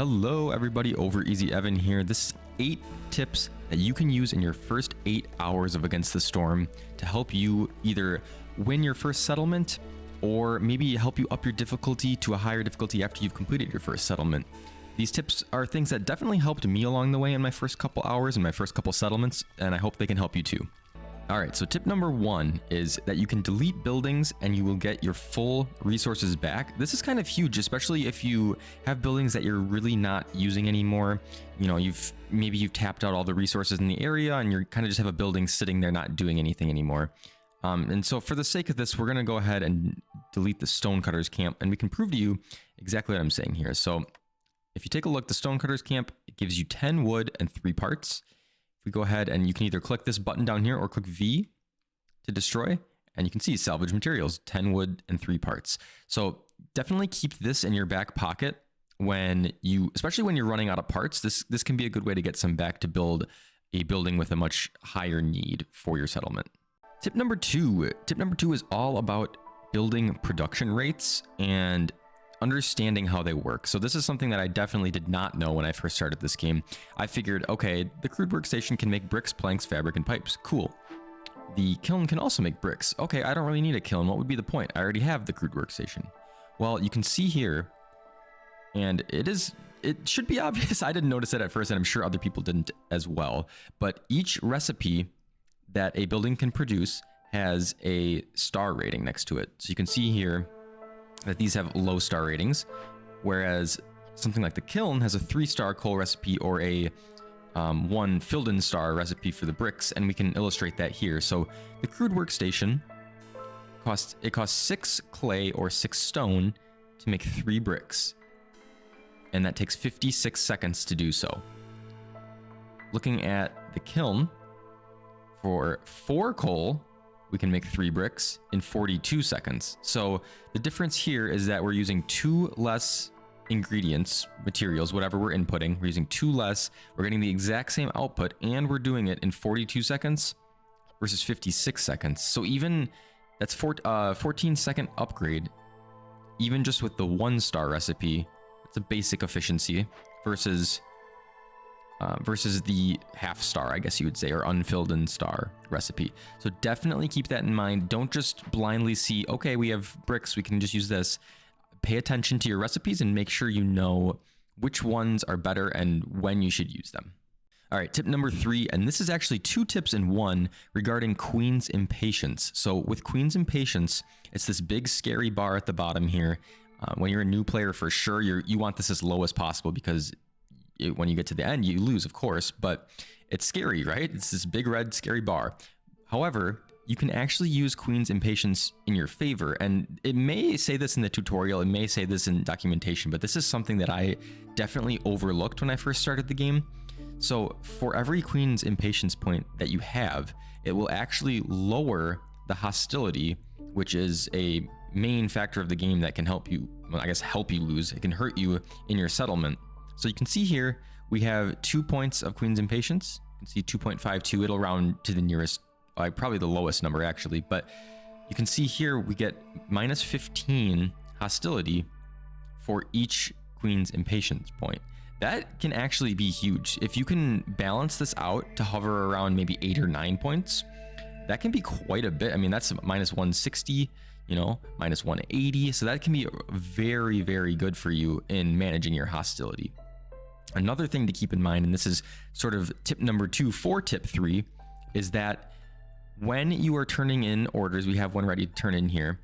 Hello everybody, Over Easy Evan here. This is 8 tips that you can use in your first 8 hours of Against the Storm to help you either win your first settlement or maybe help you up your difficulty to a higher difficulty after you've completed your first settlement. These tips are things that definitely helped me along the way in my first couple hours and my first couple settlements, and I hope they can help you too. Alright, so tip number 1 is that you can delete buildings and you will get your full resources back. This is kind of huge, especially if you have buildings that you're really not using anymore. You know, maybe you've tapped out all the resources in the area and you're kind of just have a building sitting there not doing anything anymore. And so for the sake of this, we're going to go ahead and delete the Stonecutters camp, and we can prove to you exactly what I'm saying here. So if you take a look, the Stonecutters camp, it gives you 10 wood and 3 parts. If we go ahead and you can either click this button down here or click V to destroy, and you can see salvage materials, 10 wood and 3 parts. So definitely keep this in your back pocket especially when you're running out of parts. This can be a good way to get some back to build a building with a much higher need for your settlement. Tip number 2 is all about building production rates and understanding how they work. So this is something that I definitely did not know when I first started this game. I figured, okay, the crude workstation can make bricks, planks, fabric, and pipes. Cool. The kiln can also make bricks. Okay, I don't really need a kiln. What would be the point? I already have the crude workstation. Well, you can see here, and it should be obvious. I didn't notice it at first, and I'm sure other people didn't as well. But each recipe that a building can produce has a star rating next to it. So you can see here that these have low star ratings, whereas something like the kiln has a 3-star coal recipe or a 1 filled-in star recipe for the bricks, and we can illustrate that here. So the crude workstation costs 6 clay or 6 stone to make 3 bricks, and that takes 56 seconds to do so. Looking at the kiln, for 4 coal, we can make 3 bricks in 42 seconds. So the difference here is that we're using 2 less ingredients, materials, whatever we're inputting. We're using 2 less, we're getting the exact same output, and we're doing it in 42 seconds versus 56 seconds. So even that's 14-second upgrade, even just with the 1-star recipe. It's a basic efficiency versus the half-star, I guess you would say, or unfilled-in star recipe. So definitely keep that in mind. Don't just blindly see, okay, we have bricks, we can just use this. Pay attention to your recipes and make sure you know which ones are better and when you should use them. All right, tip number 3, and this is actually 2 tips in 1 regarding Queen's Impatience. So with Queen's Impatience, it's this big scary bar at the bottom here. When you're a new player, for sure, you want this as low as possible because when you get to the end, you lose, of course, but it's scary, right? It's this big red scary bar. However, you can actually use Queen's Impatience in your favor, and it may say this in the tutorial, it may say this in documentation, but this is something that I definitely overlooked when I first started the game. So for every Queen's Impatience point that you have, it will actually lower the hostility, which is a main factor of the game that can help you, well, I guess help you lose. It can hurt you in your settlement. So you can see here, we have 2 points of Queen's Impatience. You can see 2.52, it'll round to the nearest, probably the lowest number actually, but you can see here we get minus 15 hostility for each Queen's Impatience point. That can actually be huge. If you can balance this out to hover around maybe 8 or 9 points, that can be quite a bit. I mean, that's minus 160, you know, minus 180. So that can be very, very good for you in managing your hostility. Another thing to keep in mind, and this is sort of tip number 2 for tip 3, is that when you are turning in orders, we have one ready to turn in here,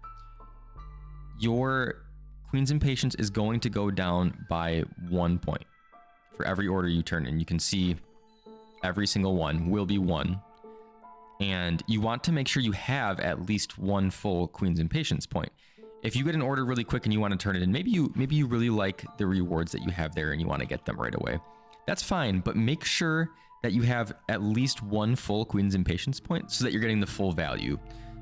your Queen's Impatience is going to go down by 1 point for every order you turn in. You can see every single one will be 1. And you want to make sure you have at least 1 full Queen's Impatience point. If you get an order really quick and you want to turn it in, maybe you really like the rewards that you have there and you want to get them right away. That's fine, but make sure that you have at least 1 full Queen's Impatience point so that you're getting the full value.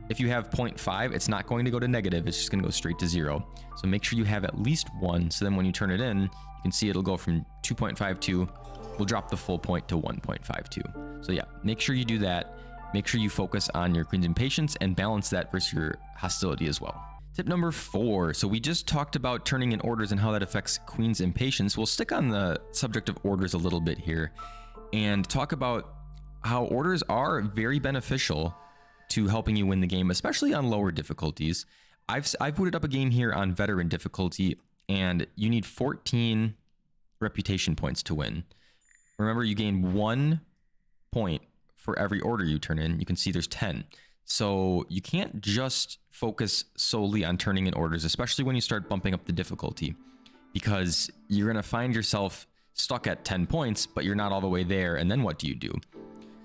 If you have 0.5, it's not going to go to negative, it's just going to go straight to 0. So make sure you have at least 1, so then when you turn it in, you can see it'll go from 2.52, we'll drop the full point to 1.52. So yeah, make sure you do that. Make sure you focus on your Queen's Impatience and balance that versus your hostility as well. Tip number 4. So we just talked about turning in orders and how that affects Queen's Impatience. We'll stick on the subject of orders a little bit here and talk about how orders are very beneficial to helping you win the game, especially on lower difficulties. I've booted up a game here on veteran difficulty, and you need 14 reputation points to win. Remember, you gain 1 point for every order you turn in. You can see there's 10. So you can't just focus solely on turning in orders, especially when you start bumping up the difficulty, because you're going to find yourself stuck at 10 points, but you're not all the way there. And then what do you do?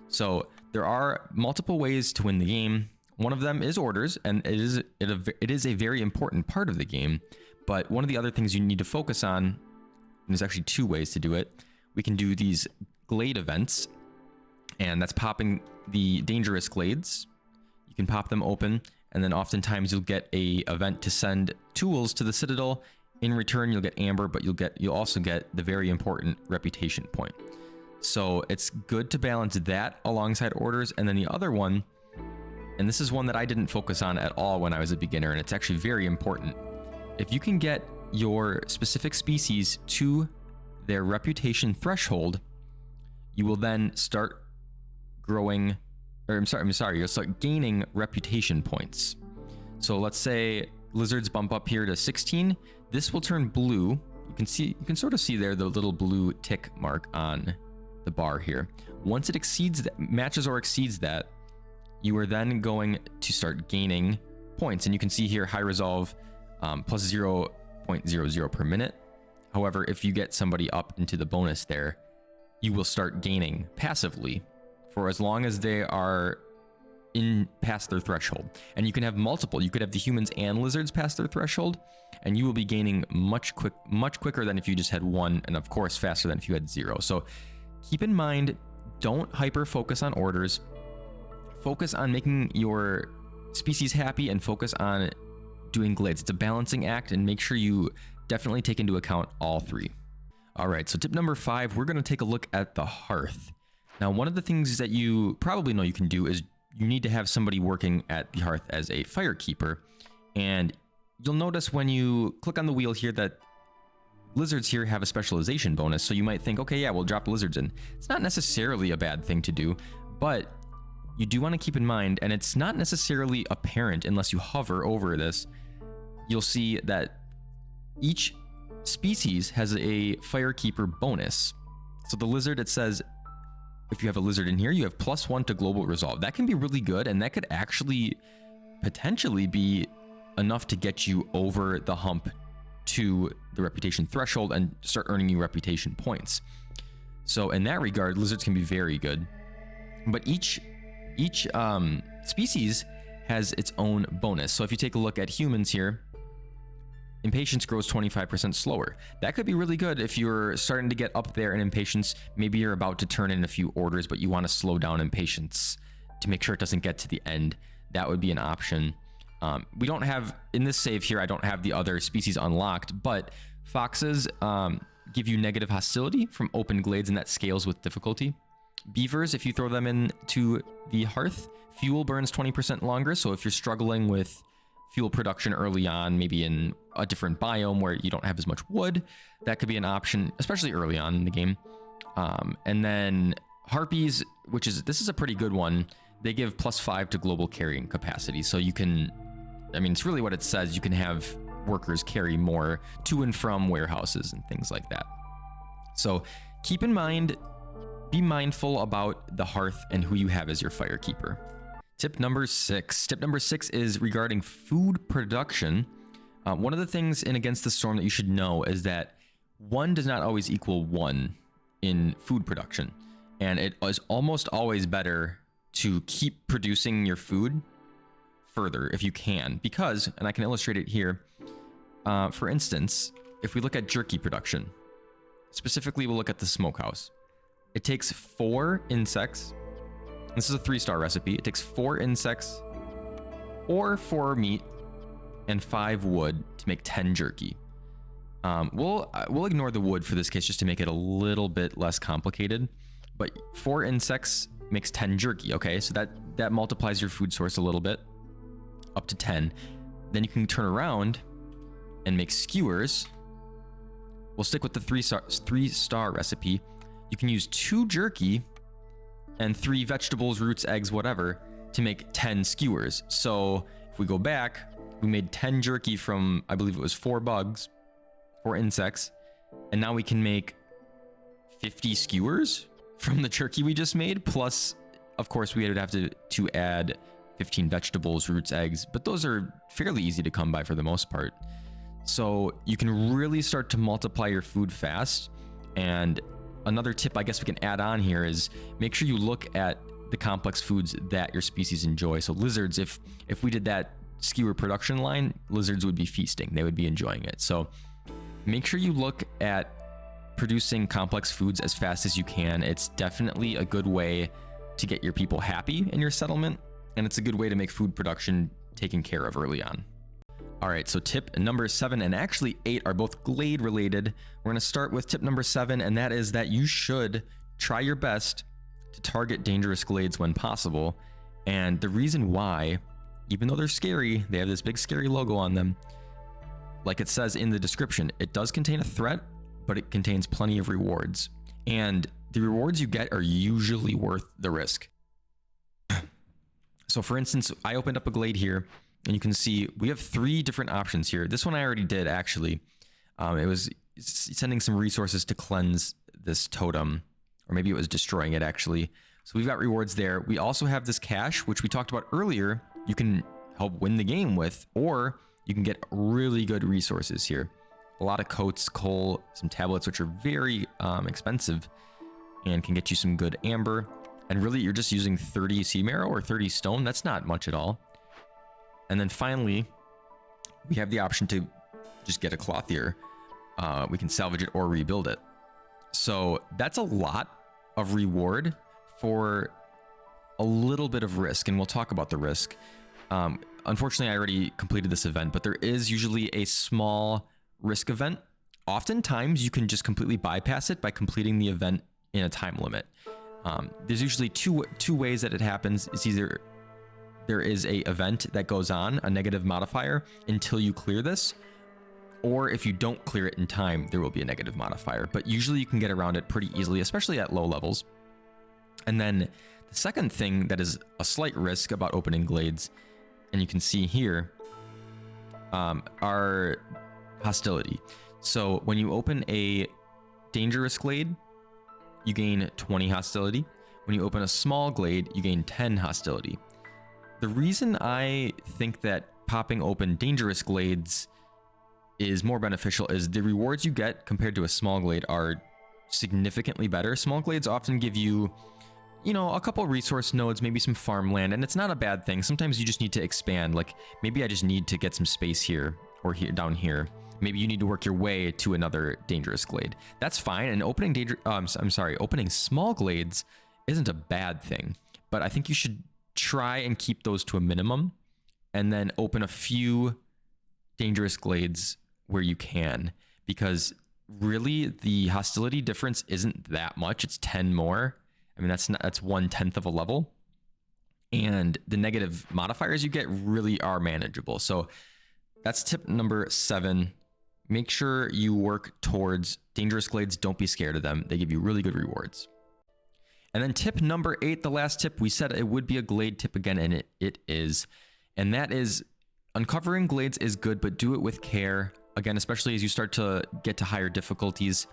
So there are multiple ways to win the game. One of them is orders, and it is a very important part of the game. But one of the other things you need to focus on, and there's actually 2 ways to do it. We can do these glade events, and that's popping the dangerous glades. You can pop them open, and then oftentimes you'll get a event to send tools to the Citadel. In return, you'll get amber, but you'll also get the very important reputation point. So it's good to balance that alongside orders. And then the other one, and this is one that I didn't focus on at all when I was a beginner, and it's actually very important. If you can get your specific species to their reputation threshold, you will then start growing, or I'm sorry, you'll start gaining reputation points. So let's say lizards bump up here to 16. This will turn blue. You can sort of see there the little blue tick mark on the bar here. Once it matches or exceeds that, you are then going to start gaining points. And you can see here high resolve plus 0.00 per minute. However, if you get somebody up into the bonus there, you will start gaining passively for as long as they are past their threshold. And you can have multiple. You could have the humans and lizards past their threshold, and you will be gaining much quicker than if you just had 1, and of course faster than if you had 0. So keep in mind, don't hyper focus on orders. Focus on making your species happy and focus on doing glades. It's a balancing act, and make sure you definitely take into account all 3. All right, so tip number 5, we're going to take a look at the hearth. Now, one of the things that you probably know you can do is you need to have somebody working at the hearth as a firekeeper. And you'll notice when you click on the wheel here that lizards here have a specialization bonus. So you might think, okay, yeah, we'll drop lizards in. It's not necessarily a bad thing to do, but you do want to keep in mind, and it's not necessarily apparent unless you hover over this, you'll see that each species has a firekeeper bonus. So the lizard, it says, if you have a lizard in here, you have +1 to global resolve. That can be really good, and that could actually potentially be enough to get you over the hump to the reputation threshold and start earning you reputation points. So in that regard, lizards can be very good. But each species has its own bonus. So if you take a look at humans here, Impatience grows 25% slower. That could be really good if you're starting to get up there in Impatience. Maybe you're about to turn in a few orders, but you want to slow down Impatience to make sure it doesn't get to the end. That would be an option. We don't have, in this save here, I don't have the other species unlocked, but foxes give you negative hostility from open glades, and that scales with difficulty. Beavers, if you throw them into the hearth, fuel burns 20% longer. So if you're struggling with fuel production early on, maybe in a different biome where you don't have as much wood, that could be an option, especially early on in the game. And then harpies, this is a pretty good one. They give +5 to global carrying capacity. So you can, it's really what it says. You can have workers carry more to and from warehouses and things like that. So keep in mind, be mindful about the hearth and who you have as your firekeeper. Tip number 6. Tip number 6 is regarding food production. One of the things in Against the Storm that you should know is that 1 does not always equal 1 in food production. And it is almost always better to keep producing your food further if you can. Because, and I can illustrate it here, for instance, if we look at jerky production, specifically we'll look at the smokehouse. It takes 4 insects. This is a 3-star recipe. It takes 4 insects or 4 meat and 5 wood to make 10 jerky. We'll ignore the wood for this case just to make it a little bit less complicated. But 4 insects makes 10 jerky. Okay, so that multiplies your food source a little bit, up to 10. then you can turn around and make skewers. We'll stick with the three-star recipe. You can use 2 jerky and 3 vegetables, roots, eggs, whatever, to make 10 skewers. So if we go back, we made 10 jerky from, I believe it was 4 bugs, 4 insects, and now we can make 50 skewers from the jerky we just made. Plus, of course, we would have to add 15 vegetables, roots, eggs, but those are fairly easy to come by for the most part. So you can really start to multiply your food fast. And another tip I guess we can add on here is make sure you look at the complex foods that your species enjoy. So lizards, if we did that skewer production line, lizards would be feasting. They would be enjoying it. So make sure you look at producing complex foods as fast as you can. It's definitely a good way to get your people happy in your settlement, and it's a good way to make food production taken care of early on. All right, so tip number 7 and actually 8 are both glade related. We're gonna start with tip number 7, and that is that you should try your best to target dangerous glades when possible. And the reason why, even though they're scary, they have this big scary logo on them, like it says in the description, it does contain a threat, but it contains plenty of rewards. And the rewards you get are usually worth the risk. So for instance, I opened up a glade here, and you can see we have 3 different options here. This one I already did, actually. It was sending some resources to cleanse this totem, or maybe it was destroying it, actually. So we've got rewards there. We also have this cache, which we talked about earlier. You can help win the game with, or you can get really good resources here. A lot of coats, coal, some tablets, which are very expensive and can get you some good amber. And really, you're just using 30 sea marrow or 30 stone. That's not much at all. And then finally, we have the option to just get a clothier. We can salvage it or rebuild it. So that's a lot of reward for a little bit of risk, and we'll talk about the risk. Unfortunately, I already completed this event, but there is usually a small risk event. Oftentimes, you can just completely bypass it by completing the event in a time limit. There's usually two ways that it happens. It's either there is a event that goes on, a negative modifier, until you clear this, or if you don't clear it in time, there will be a negative modifier. But usually you can get around it pretty easily, especially at low levels. And then the second thing that is a slight risk about opening glades, and you can see here, are hostility. So when you open a dangerous glade, you gain 20 hostility. When you open a small glade, you gain 10 hostility. The reason I think that popping open dangerous glades is more beneficial is the rewards you get compared to a small glade are significantly better. Small glades often give you, a couple resource nodes, maybe some farmland, and it's not a bad thing. Sometimes you just need to expand. Like maybe I just need to get some space here or here down here. Maybe you need to work your way to another dangerous glade. That's fine. And opening small glades isn't a bad thing, but I think you should try and keep those to a minimum and then open a few dangerous glades where you can, because really the hostility difference isn't that much. It's 10 more. I mean, that's 1/10 of a level, and the negative modifiers you get really are manageable. So that's tip number 7. Make sure you work towards dangerous glades. Don't be scared of them. They give you really good rewards. And then tip number 8, the last tip, we said it would be a glade tip again, and it is. And that is, uncovering glades is good, but do it with care. Again, especially as you start to get to higher difficulties.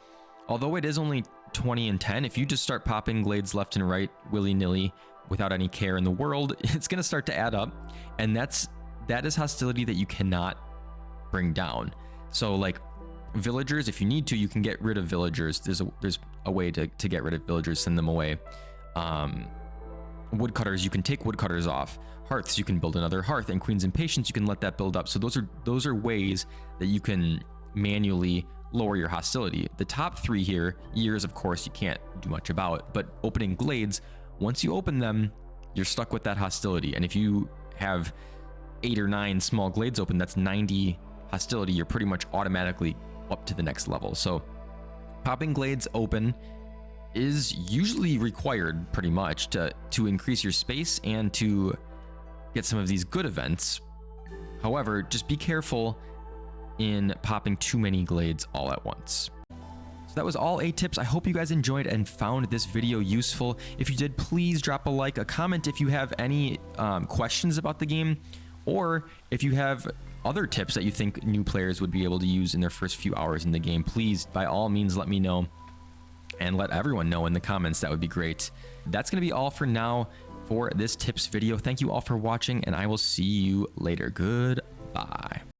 Although it is only 20 and 10, if you just start popping glades left and right, willy-nilly, without any care in the world, it's going to start to add up. And that is hostility that you cannot bring down. So like villagers, if you need to, you can get rid of villagers. There's a way to get rid of villagers, send them away. Woodcutters, you can take woodcutters off. Hearths, you can build another hearth, and Queen's Impatience, you can let that build up. So those are ways that you can manually lower your hostility. The top 3 here, years, of course, you can't do much about, but opening glades, once you open them, you're stuck with that hostility. And if you have 8 or 9 small glades open, that's 90 hostility. You're pretty much automatically up to the next level. So popping glades open is usually required pretty much to increase your space and to get some of these good events. However, just be careful in popping too many glades all at once. So that was all 8 tips. I hope you guys enjoyed and found this video useful. If you did, please drop a like, a comment if you have any questions about the game, or if you have other tips that you think new players would be able to use in their first few hours in the game. Please, by all means, let me know and let everyone know in the comments. That would be great. That's going to be all for now for this tips video. Thank you all for watching, and I will see you later. Goodbye.